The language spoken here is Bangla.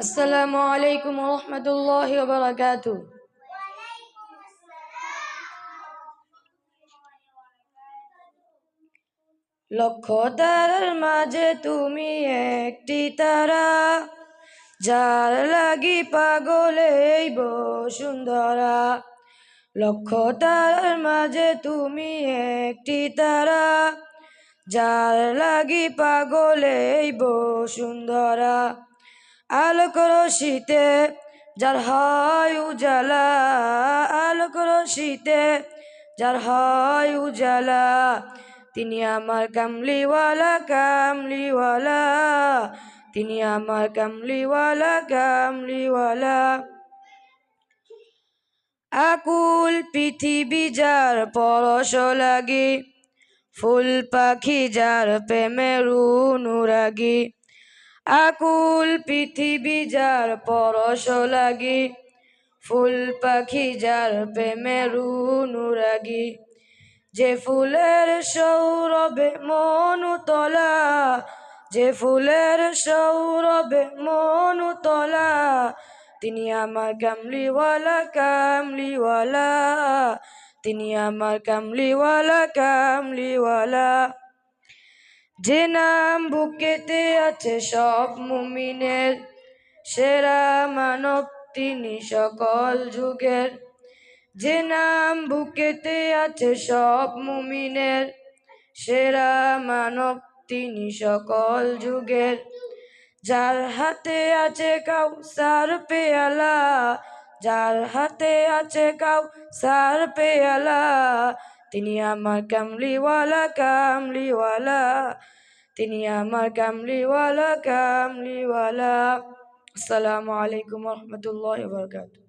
আসসালামু আলাইকুম ওয়া রাহমাতুল্লাহি ওয়া বারাকাতুহু। লক্ষ তারার মাঝে তুমি একটি তারা, যার লাগি পাগলে এই বসুন্ধরা। লক্ষ তারার মাঝে তুমি একটি তারা, যার লাগি পাগলে এই বসুন্ধরা। আলোক রশিতে যার হয় উজালা, আলোক রশিতে যার হয় উজালা, তিনি আমার কামলিওয়ালা কামলিওয়ালা, তিনি আমার কামলিওয়ালা কামলিওয়ালা। আকুল পৃথিবী যার পরশ লাগি, ফুল পাখি যার প্রেমের অনুরাগী। আকুল পৃথিবী যার পরশ লাগি, ফুল পাখি যার প্রেমের অনুরাগী। যে ফুলের সৌরভে মন উতলা, যে ফুলের সৌরভে মন উতলা, তিনি আমার কামলিওয়ালা কামলিওয়ালা, তিনি আমার কামলিওয়ালা কামলিওয়ালা। যে নাম বুকেতে আছে সব মুমিনের, সেরা মানব তিনি সকল যুগের। যে নাম বুকেতে আছে সব মুমিনের, সেরা মানব তিনি সকল যুগের। যার হাতে আছে কাউসার পেয়ালা, যার হাতে আছে কাউসার পেয়ালা, তিনি আমার কামলিওয়ালা কামলিওয়ালা, তিনি আমার কামলিওয়ালা কামলিওয়ালা। আসসালামু আলাইকুম ওয়া রাহমাতুল্লাহি ওয়া বারাকাতুহু।